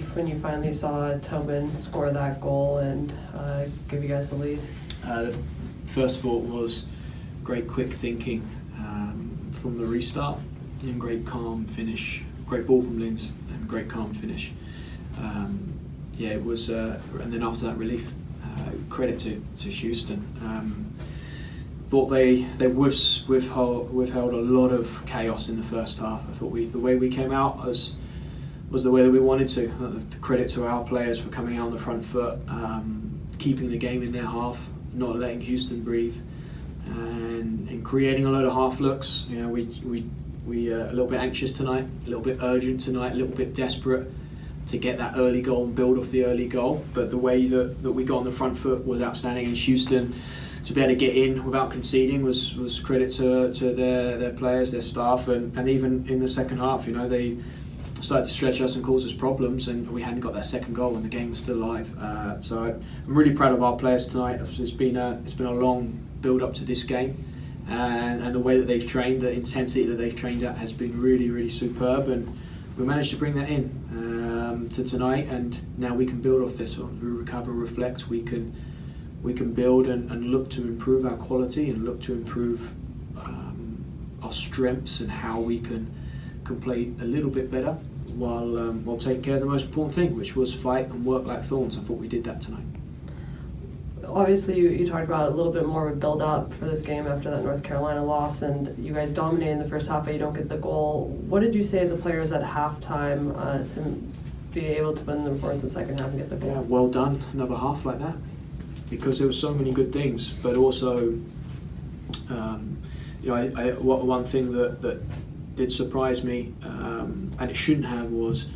when you finally saw Tobin score that goal and give you guys the lead? The first thought was great quick thinking from the restart and great calm finish. Great ball from Linz and great calm finish. It was, and then after that relief, credit to Houston. Thought they withheld a lot of chaos in the first half. I thought the way we came out was the way that we wanted to. The credit to our players for coming out on the front foot, keeping the game in their half, not letting Houston breathe, and creating a load of half looks. You know, we a little bit anxious tonight, a little bit urgent tonight, a little bit desperate to get that early goal and build off the early goal. But the way that we got on the front foot was outstanding against Houston. To be able to get in without conceding was credit to their players, their staff, and even in the second half, you know, they started to stretch us and cause us problems, and we hadn't got that second goal and the game was still alive. So I'm really proud of our players tonight. It's been a long build up to this game, and the way that they've trained, the intensity that they've trained at has been really, really superb, and we managed to bring that in to tonight, and now we can build off this. We recover, reflect, we can build and look to improve our quality and look to improve our strengths and how we can play a little bit better while taking care of the most important thing, which was fight and work like Thorns. I thought we did that tonight. Obviously, you talked about a little bit more of a build-up for this game after that North Carolina loss, and you guys dominated in the first half, but you don't get the goal. What did you say to the players at halftime to be able to win the performance in the second half and get the goal? Yeah, well done. Another half like that. Because there were so many good things, but also, one thing that did surprise me, and it shouldn't have, was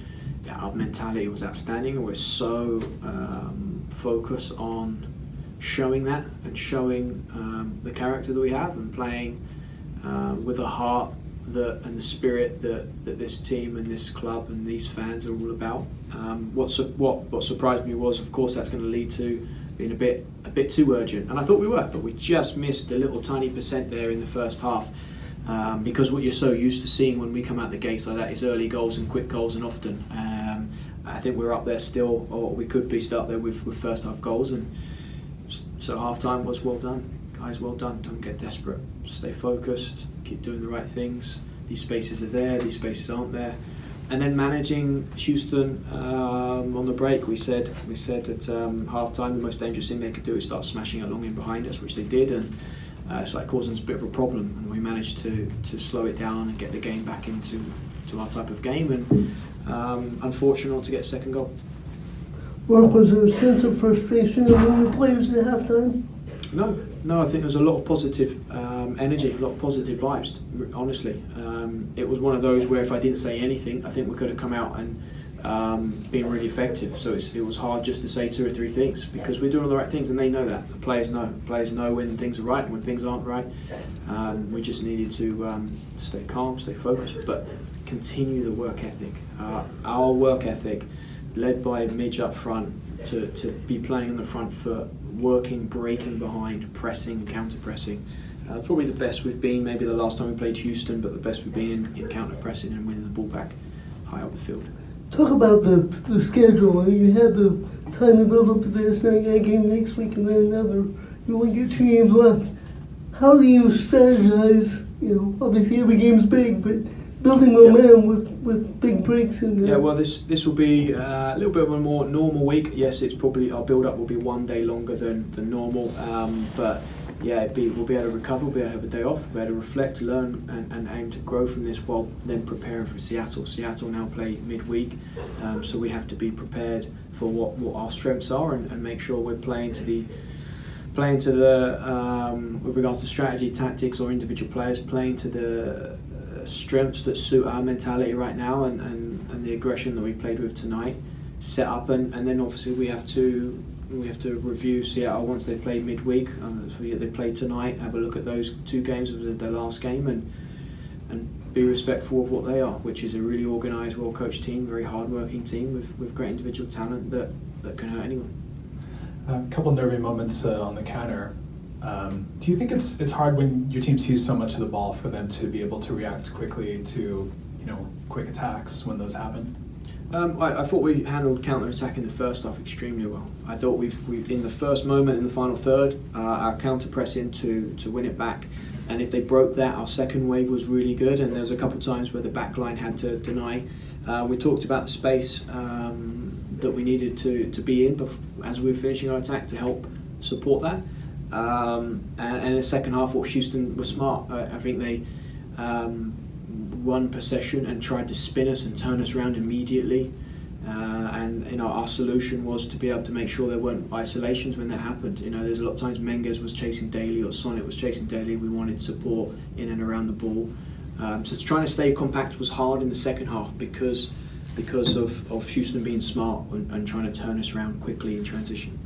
our mentality was outstanding, and we're so focused on showing that and showing the character that we have and playing with a heart and the spirit that this team and this club and these fans are all about. What surprised me was, of course, that's going to lead to being a bit too urgent, and I thought we were, but we just missed a little tiny percent there in the first half, because what you're so used to seeing when we come out the gates like that is early goals and quick goals, and often I think we're up there still, or we could be still up there with first half goals, and so half time was well done, guys, well done. Don't get desperate, stay focused, keep doing the right things. These spaces are there, these spaces aren't there. And then managing Houston on the break, we said at half time the most dangerous thing they could do is start smashing it long in behind us, which they did, and it's like causing us a bit of a problem. And we managed to slow it down and get the game back into our type of game, and unfortunate not to get a second goal. Mark, was there a sense of frustration among the players at halftime? No, I think there was a lot of positive energy, a lot of positive vibes, honestly. It was one of those where if I didn't say anything, I think we could have come out and been really effective. So it was hard just to say two or three things, because we're doing all the right things and they know that. The players know. The players know when things are right and when things aren't right. We just needed to stay calm, stay focused, but continue the work ethic. Our work ethic, led by Midge up front, to be playing on the front foot, working, breaking behind, pressing, counter-pressing. Probably the best we've been, maybe the last time we played Houston, but the best we've been in counter-pressing and winning the ball back high up the field. Talk about the schedule. You had the time to build up to this, now you got a game next week and then another. You only get 2 games left. How do you strategize? You know, obviously every game's big, but building momentum with big breaks in there. Yeah, well, this will be a little bit of a more normal week. Yes, it's probably our build-up will be 1 day longer than normal, but yeah, we'll be able to recover, we'll be able to have a day off, we'll be able to reflect, learn, and aim to grow from this while then preparing for Seattle. Seattle now play midweek, so we have to be prepared for what our strengths are and make sure we're playing to the with regards to strategy, tactics, or individual players, playing to the strengths that suit our mentality right now and the aggression that we played with tonight, set up, and then obviously we have to review Seattle once they play midweek. So they play tonight, have a look at those 2 games as their last game, and be respectful of what they are, which is a really organised, well-coached team, very hard-working team with great individual talent that can hurt anyone. A couple nervy moments on the counter. Do you think it's hard when your team sees so much of the ball for them to be able to react quickly to quick attacks when those happen? I thought we handled counter-attack in the first half extremely well. I thought we in the first moment in the final third, our counter-press in to win it back, and if they broke that, our second wave was really good, and there was a couple of times where the back line had to deny. We talked about the space that we needed to be in as we were finishing our attack to help support that. And in the second half, Houston was smart. I think they won possession and tried to spin us and turn us around immediately. And our solution was to be able to make sure there weren't isolations when that happened. There's a lot of times Menges was chasing Daly or Sonnet was chasing Daly. We wanted support in and around the ball. So trying to stay compact was hard in the second half because of Houston being smart and trying to turn us around quickly in transition.